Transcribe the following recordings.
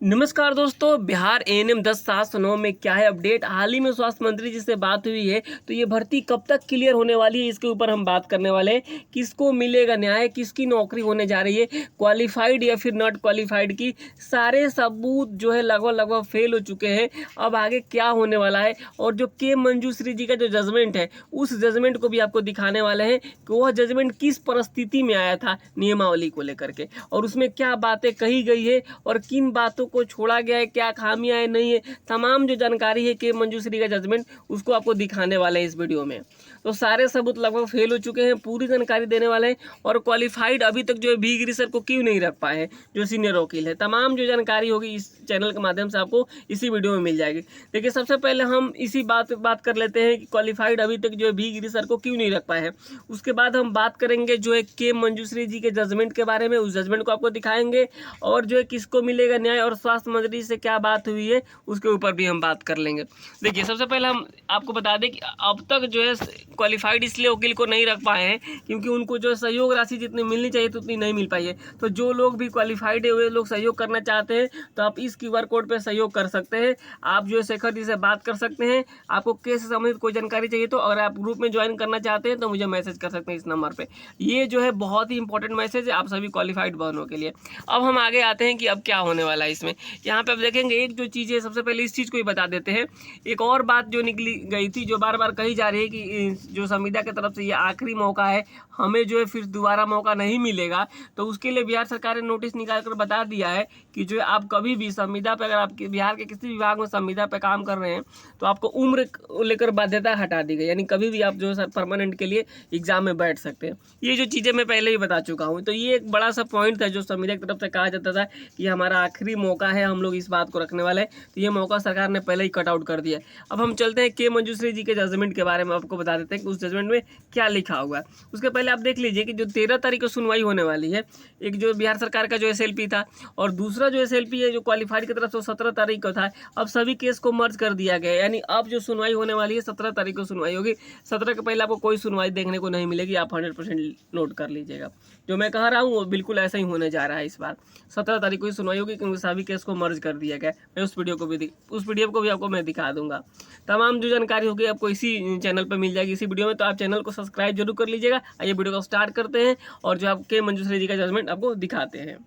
नमस्कार दोस्तों, बिहार एएनएम 10/7/9 में क्या है अपडेट। हाल ही में स्वास्थ्य मंत्री जी से बात हुई है, तो ये भर्ती कब तक क्लियर होने वाली है, इसके ऊपर हम बात करने वाले हैं। किसको मिलेगा न्याय, किसकी नौकरी होने जा रही है, क्वालिफाइड या फिर नॉट क्वालिफाइड की सारे सबूत जो है लगभग फेल हो चुके हैं। अब आगे क्या होने वाला है, और जो के मंजूश्री जी का जो जजमेंट है, उस जजमेंट को भी आपको दिखाने वाले हैं कि वह जजमेंट किस परिस्थिति में आया था नियमावली को लेकर के, और उसमें क्या बातें कही गई है और किन बातों को छोड़ा गया है, क्या खामियां है, नहीं है। तमाम जो जानकारी है के मंजूश्री का जजमेंट, उसको आपको दिखाने वाले हैं इस वीडियो में। तो सारे सबूत लगभग फेल हो चुके हैं, पूरी जानकारी देने वाले हैं। और क्वालिफाइड अभी तक जो है बी ग्रीसर को क्यों नहीं रख पाए हैं, जो सीनियर वकील है। तमाम जो जानकारी होगी इस चैनल के माध्यम से आपको इसी वीडियो में मिल जाएगी। देखिए, सबसे पहले हम इसी बात कर लेते हैं कि क्वालिफाइड अभी तक जो है बी ग्रीसर को क्यों नहीं रख पाए हैं। उसके बाद हम बात करेंगे जो है के मंजूश्री जी के जजमेंट के बारे में, उस जजमेंट को आपको दिखाएंगे। और जो है किसको मिलेगा न्याय, और स्वास्थ्य मंत्री से क्या बात हुई है, उसके ऊपर भी हम बात कर लेंगे। देखिए, सबसे पहले हम आपको बता दें कि अब तक जो है क्वालिफाइड इसलिए वकील को नहीं रख पाए हैं क्योंकि उनको जो सहयोग राशि जितनी मिलनी चाहिए तो उतनी नहीं मिल पाई है। तो जो लोग भी क्वालिफाइड है वे लोग सहयोग करना चाहते हैं तो आप इस QR कोड पर सहयोग कर सकते हैं। आप जो है शेखर जी से बात कर सकते हैं। आपको केस से संबंधित कोई जानकारी चाहिए तो अगर आप ग्रुप में ज्वाइन करना चाहते हैं तो मुझे मैसेज कर सकते हैं इस नंबर पर। ये जो है बहुत ही इंपॉर्टेंट मैसेज है आप सभी क्वालिफाइड बहनों के लिए। अब हम आगे आते हैं कि अब क्या होने वाला है इसमें। यहाँ पे आप देखेंगे एक जो चीज़ है, सबसे पहले इस चीज़ को ही बता देते हैं। एक और बात जो निकली गई थी, जो बार बार कही जा रही है कि जो संविदा की तरफ से ये आखिरी मौका है, हमें जो है फिर दोबारा मौका नहीं मिलेगा। तो उसके लिए बिहार सरकार ने नोटिस निकाल कर बता दिया है कि जो है आप कभी भी संविदा पर, अगर आप बिहार के किसी विभाग में संविदा पर काम कर रहे हैं तो आपको उम्र लेकर बाध्यता हटा दी गई, यानी कभी भी आप जो है परमानेंट के लिए एग्जाम में बैठ सकते हैं। ये जो चीज़ें मैं पहले ही बता चुका हूँ। तो ये एक बड़ा सा पॉइंट था जो संविदा की तरफ से कहा जाता था कि हमारा आखिरी मौका है, हम लोग इस बात को रखने वाले हैं। तो ये मौका सरकार ने पहले ही कट आउट कर दिया। अब हम चलते हैं के मंजूश्री जी के जजमेंट के बारे में, आपको बता देते हैं कि उस जजमेंट में क्या लिखा हुआ है। उसके पहले आप देख लीजिए कि जो 13 तारीख को सुनवाई होने वाली है, एक जो बिहार सरकार का जो SLP था, और दूसरा जो SLP है जो क्वालिफाइड की तरफ से 17 तारीख को था। अब सभी केस को मर्ज कर दिया गया, यानी अब जो सुनवाई होने वाली है 17 तारीख को सुनवाई होगी। 17 के पहले आपको कोई सुनवाई देखने को नहीं मिलेगी, आप 100% नोट कर लीजिएगा। जो मैं कह रहा हूँ वो बिल्कुल ऐसा ही होने जा रहा है। इस बार 17 तारीख को ही सुनवाई होगी क्योंकि सभी केस को मर्ज कर दिया गया। मैं उस PDF को भी आपको मैं दिखा दूंगा। तमाम जो जानकारी होगी आपको इसी चैनल पर मिल जाएगी, इसी वीडियो में। तो आप चैनल को सब्सक्राइब जरूर कर लीजिएगा। आइए वीडियो को स्टार्ट करते हैं और जो आपके मंजूश्री जी का जजमेंट आपको दिखाते हैं।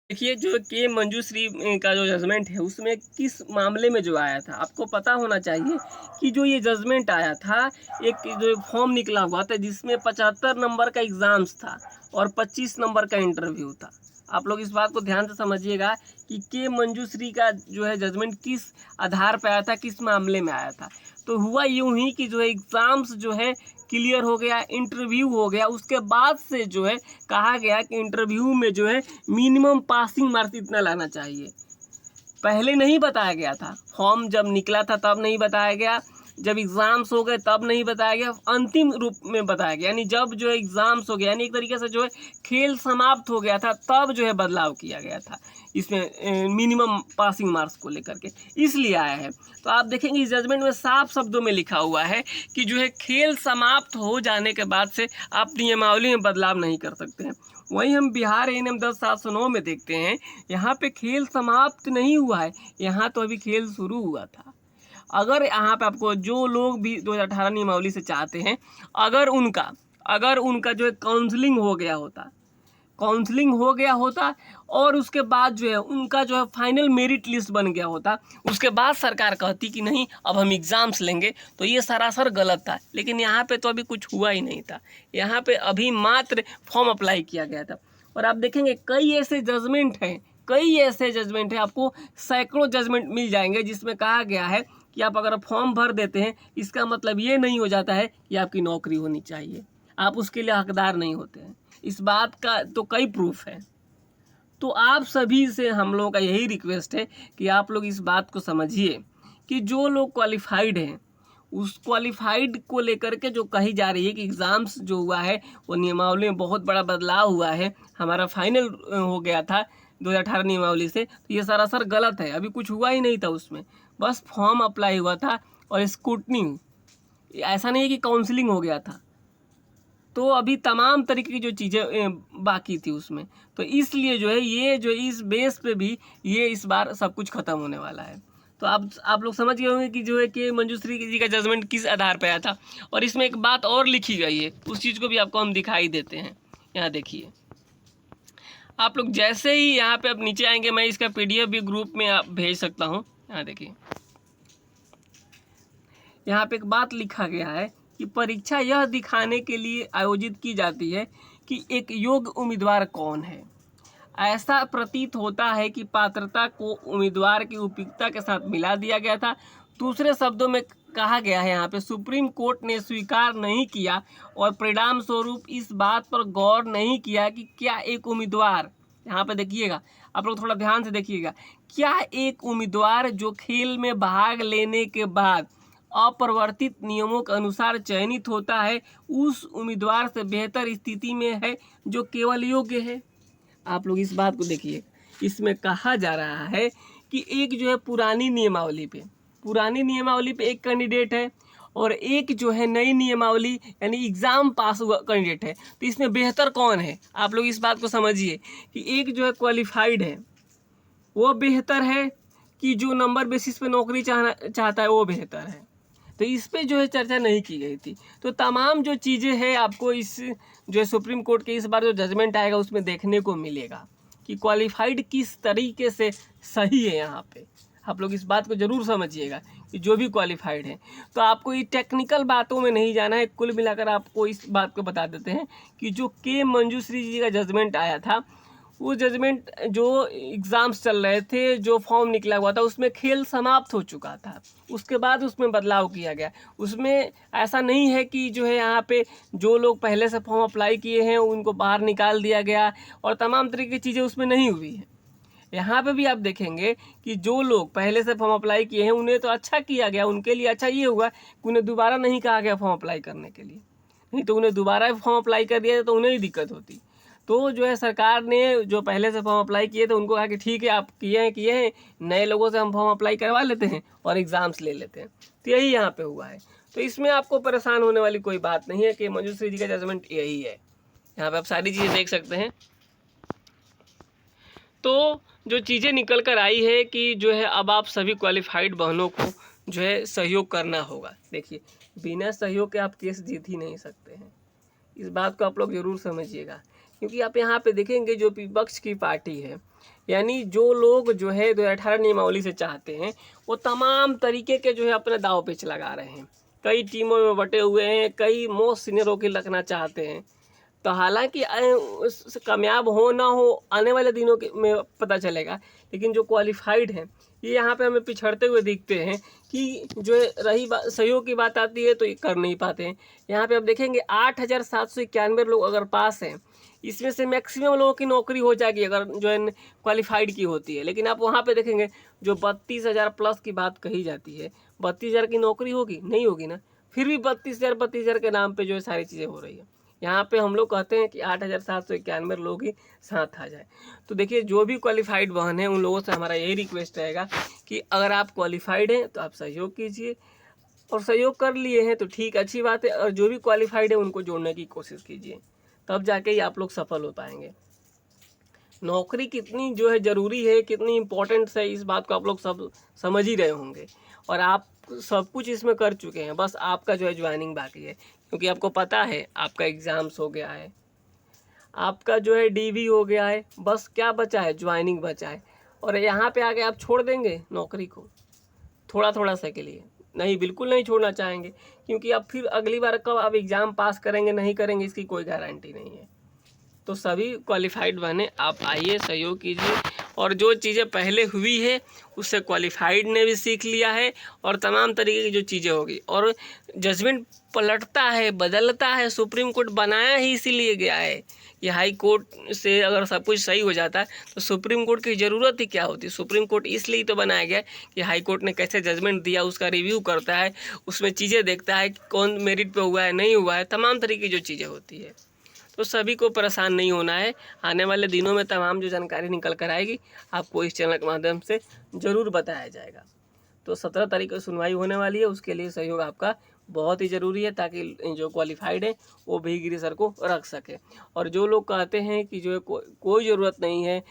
देखिए, जो के मंजूश्री का जो जजमेंट है उसमें किस मामले में जो आया था, आपको पता होना चाहिए कि जो ये जजमेंट आया था, एक जो फॉर्म निकला हुआ था जिसमें 75 नंबर का एग्ज़ाम्स था और 25 नंबर का इंटरव्यू था। आप लोग इस बात को ध्यान से समझिएगा कि के मंजूश्री का जो है जजमेंट किस आधार पर आया था, किस मामले में आया था। तो हुआ यूं ही कि जो है एग्ज़ाम्स जो है क्लियर हो गया, इंटरव्यू हो गया। उसके बाद से जो है कहा गया कि इंटरव्यू में जो है मिनिमम पासिंग मार्क्स इतना लाना चाहिए। पहले नहीं बताया गया था, फॉर्म जब निकला था तब नहीं बताया गया, जब एग्ज़ाम्स हो गए तब नहीं बताया गया, अंतिम रूप में बताया गया। यानी जब जो है एग्ज़ाम्स हो गया, यानी एक तरीके से जो है खेल समाप्त हो गया था, तब जो है बदलाव किया गया था इसमें मिनिमम पासिंग मार्क्स को लेकर के, इसलिए आया है। तो आप देखेंगे इस जजमेंट में साफ शब्दों में लिखा हुआ है कि जो है खेल समाप्त हो जाने के बाद से आप नियमावली में बदलाव नहीं कर सकते हैं। वहीं हम बिहार एएनएम 10/7/9 में देखते हैं, यहाँ पे खेल समाप्त नहीं हुआ है, यहाँ तो अभी खेल शुरू हुआ था। अगर यहाँ पे आपको जो लोग भी 2018 नियमावली से चाहते हैं, अगर उनका जो है काउंसलिंग हो गया होता और उसके बाद जो है उनका जो है फाइनल मेरिट लिस्ट बन गया होता, उसके बाद सरकार कहती कि नहीं अब हम एग्ज़ाम्स लेंगे, तो ये सरासर गलत था। लेकिन यहाँ पे तो अभी कुछ हुआ ही नहीं था, यहाँ पे अभी मात्र फॉर्म अप्लाई किया गया था। और आप देखेंगे कई ऐसे जजमेंट हैं, आपको सैकड़ों जजमेंट मिल जाएंगे जिसमें कहा गया है कि आप अगर फॉर्म भर देते हैं, इसका मतलब ये नहीं हो जाता है कि आपकी नौकरी होनी चाहिए, आप उसके लिए हकदार नहीं होते हैं। इस बात का तो कई प्रूफ है। तो आप सभी से हम लोगों का यही रिक्वेस्ट है कि आप लोग इस बात को समझिए कि जो लोग क्वालिफाइड हैं, उस क्वालिफाइड को लेकर के जो कही जा रही है कि एग्ज़ाम्स जो हुआ है वो नियमावली में बहुत बड़ा बदलाव हुआ है, हमारा फाइनल हो गया था 2018 नियमावली से, तो ये सरासर गलत है। अभी कुछ हुआ ही नहीं था उसमें, बस फॉर्म अप्लाई हुआ था और स्क्रूटनी, ऐसा नहीं है कि काउंसलिंग हो गया था। तो अभी तमाम तरीके की जो चीज़ें बाकी थी उसमें, तो इसलिए जो है ये जो इस बेस पे भी ये इस बार सब कुछ ख़त्म होने वाला है। तो आप लोग समझ गए होंगे कि जो है कि मंजूश्री जी का जजमेंट किस आधार पर आया था। और इसमें एक बात और लिखी गई है, उस चीज़ को भी आपको हम दिखाई देते हैं। यहाँ देखिए, आप लोग जैसे ही यहाँ पे अब नीचे आएंगे, मैं इसका PDF भी ग्रुप में आप भेज सकता हूँ। यहाँ देखिए, यहाँ पे एक बात लिखा गया है कि परीक्षा यह दिखाने के लिए आयोजित की जाती है कि एक योग्य उम्मीदवार कौन है। ऐसा प्रतीत होता है कि पात्रता को उम्मीदवार की उपयुक्तता के साथ मिला दिया गया था। दूसरे शब्दों में कहा गया है, यहाँ पे सुप्रीम कोर्ट ने स्वीकार नहीं किया और परिणाम स्वरूप इस बात पर गौर नहीं किया कि क्या एक उम्मीदवार, यहाँ पे देखिएगा, आप लोग थोड़ा ध्यान से देखिएगा, क्या एक उम्मीदवार जो खेल में भाग लेने के बाद अपरिवर्तित नियमों के अनुसार चयनित होता है, उस उम्मीदवार से बेहतर स्थिति में है जो केवल योग्य है। आप लोग इस बात को देखिए, इसमें कहा जा रहा है कि एक जो है पुरानी नियमावली पे एक कैंडिडेट है और एक जो है नई नियमावली यानी एग्ज़ाम पास हुआ कैंडिडेट है। तो इसमें बेहतर कौन है? आप लोग इस बात को समझिए कि एक जो है क्वालिफाइड है वो बेहतर है कि जो नंबर बेसिस पे नौकरी चाहता है वो बेहतर है। तो इस पे जो है चर्चा नहीं की गई थी। तो तमाम जो चीज़ें हैं आपको इस जो है सुप्रीम कोर्ट के इस बार जो जजमेंट आएगा उसमें देखने को मिलेगा कि क्वालिफाइड किस तरीके से सही है। यहाँ पे आप लोग इस बात को ज़रूर समझिएगा कि जो भी क्वालिफाइड है, तो आपको ये टेक्निकल बातों में नहीं जाना है। कुल मिलाकर आपको इस बात को बता देते हैं कि जो के मंजूश्री जी का जजमेंट आया था, वो जजमेंट जो एग्ज़ाम्स चल रहे थे, जो फॉर्म निकला हुआ था, उसमें खेल समाप्त हो चुका था। उसके बाद उसमें बदलाव किया गया। उसमें ऐसा नहीं है कि जो है यहाँ पे जो लोग पहले से फॉर्म अप्लाई किए हैं उनको बाहर निकाल दिया गया और तमाम तरीके की चीज़ें उसमें नहीं हुई हैं। यहाँ पे भी आप देखेंगे कि जो लोग पहले से फॉर्म अप्लाई किए हैं उन्हें तो अच्छा किया गया, उनके लिए अच्छा ये हुआ कि उन्हें दोबारा नहीं कहा गया फॉर्म अप्लाई करने के लिए। नहीं तो उन्हें दोबारा फॉर्म अप्लाई कर दिया तो उन्हें ही दिक्कत होती। तो जो है सरकार ने जो पहले से फॉर्म अप्लाई किए थे उनको कहा कि ठीक है, आप किए हैं, नए लोगों से हम फॉर्म अप्लाई करवा लेते हैं और एग्ज़ाम्स ले लेते हैं। तो यही यहाँ पे हुआ है। तो इसमें आपको परेशान होने वाली कोई बात नहीं है कि मंजूश्री जी का जजमेंट यही है। यहाँ पे आप सारी चीज़ें देख सकते हैं। तो जो चीज़ें निकल कर आई है कि जो है अब आप सभी क्वालिफाइड बहनों को जो है सहयोग करना होगा। देखिए, बिना सहयोग के आप केस जीत ही नहीं सकते हैं। इस बात को आप लोग ज़रूर समझिएगा, क्योंकि आप यहाँ पे देखेंगे जो विपक्ष की पार्टी है, यानी जो लोग जो है 2018 नियमावली से चाहते हैं, वो तमाम तरीके के जो है अपने दाव पेच लगा रहे हैं। कई टीमों में बटे हुए हैं, कई मोस्ट सीनियर होकर रखना चाहते हैं। तो हालांकि कामयाब हो ना हो आने वाले दिनों के में पता चलेगा, लेकिन जो क्वालिफाइड हैं ये यहाँ पे हमें पिछड़ते हुए दिखते हैं कि जो रही बात सहयोग की बात आती है तो ये कर नहीं पाते हैं। यहाँ पे आप देखेंगे 8,791 लोग अगर पास हैं, इसमें से मैक्सिमम लोगों की नौकरी हो जाएगी अगर जो है क्वालिफाइड की होती है। लेकिन आप वहाँ पे देखेंगे जो 32,000 प्लस की बात कही जाती है, 32,000 की नौकरी होगी नहीं होगी ना, फिर भी 32,000 के नाम पे जो है सारी चीज़ें हो रही है। यहाँ पे हम लोग कहते हैं कि 8,791 लोग ही साथ आ जाए। तो देखिए, जो भी क्वालिफाइड बहन है उन लोगों से हमारा यही रिक्वेस्ट रहेगा कि अगर आप क्वालिफाइड हैं तो आप सहयोग कीजिए, और सहयोग कर लिए हैं तो ठीक, अच्छी बात है। और जो भी क्वालिफाइड है उनको जोड़ने की कोशिश कीजिए, तब जाके ही आप लोग सफल हो पाएंगे। नौकरी कितनी जो है ज़रूरी है, कितनी इम्पोर्टेंट है, इस बात को आप लोग सब समझ ही रहे होंगे और आप सब कुछ इसमें कर चुके हैं। बस आपका जो है ज्वाइनिंग बाकी है, क्योंकि आपको पता है आपका एग्ज़ाम्स हो गया है, आपका जो है DV हो गया है, बस क्या बचा है, ज्वाइनिंग बचा है। और यहाँ पे आके आप छोड़ देंगे नौकरी को थोड़ा थोड़ा सा के लिए? नहीं, बिल्कुल नहीं छोड़ना चाहेंगे, क्योंकि अब फिर अगली बार कब आप एग्ज़ाम पास करेंगे नहीं करेंगे इसकी कोई गारंटी नहीं है। तो सभी क्वालिफाइड बने आप आइए, सहयोग कीजिए, और जो चीज़ें पहले हुई है उससे क्वालिफाइड ने भी सीख लिया है और तमाम तरीके की जो चीज़ें होगी। और जजमेंट पलटता है, बदलता है, सुप्रीम कोर्ट बनाया ही इसीलिए गया है कि हाई कोर्ट से अगर सब कुछ सही हो जाता है तो सुप्रीम कोर्ट की ज़रूरत ही क्या होती। सुप्रीम कोर्ट इसलिए तो बनाया गया कि हाई कोर्ट ने कैसे जजमेंट दिया उसका रिव्यू करता है, उसमें चीज़ें देखता है कौन मेरिट पे हुआ है नहीं हुआ है, तमाम तरीके की जो चीज़ें होती है। तो सभी को परेशान नहीं होना है। आने वाले दिनों में तमाम जो जानकारी निकल कर आएगी आपको इस चैनल के माध्यम से ज़रूर बताया जाएगा। तो 17 तारीख को सुनवाई होने वाली है, उसके लिए सहयोग आपका बहुत ही ज़रूरी है, ताकि जो क्वालिफाइड है वो भीगिरी सर को रख सके। और जो लोग कहते हैं कि जो है कोई ज़रूरत नहीं है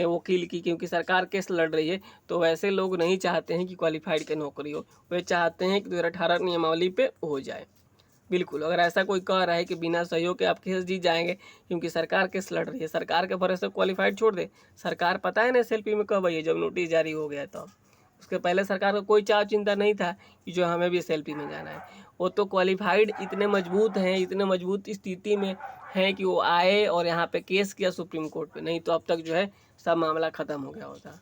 वकील की, क्योंकि सरकार केस लड़ रही है, तो वैसे लोग नहीं चाहते हैं कि क्वालिफाइड की नौकरी हो। वे चाहते हैं कि 2018 नियमावली पे हो जाए। बिल्कुल, अगर ऐसा कोई कह रहा है कि बिना सहयोग के आप केस जीत जाएंगे क्योंकि सरकार केस लड़ रही है, सरकार के भरोसे क्वालिफाइड छोड़ दे। सरकार पता है ना SLP में कब आई है, जब नोटिस जारी हो गया तब। उसके पहले सरकार को कोई चाव चिंता नहीं था कि जो हमें भी SLP में जाना है। वो तो क्वालिफाइड इतने मजबूत हैं, इतने मजबूत स्थिति में हैं कि वो आए और यहाँ पे केस किया सुप्रीम कोर्ट पे, नहीं तो अब तक जो है सब मामला ख़त्म हो गया होता।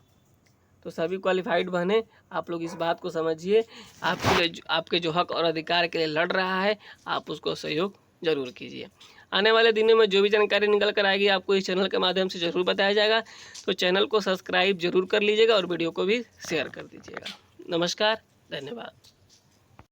तो सभी क्वालिफाइड बने, आप लोग इस बात को समझिए। आपके जो हक और अधिकार के लिए लड़ रहा है, आप उसको सहयोग जरूर कीजिए। आने वाले दिनों में जो भी जानकारी निकल कर आएगी आपको इस चैनल के माध्यम से ज़रूर बताया जाएगा। तो चैनल को सब्सक्राइब जरूर कर लीजिएगा और वीडियो को भी शेयर कर दीजिएगा। नमस्कार, धन्यवाद।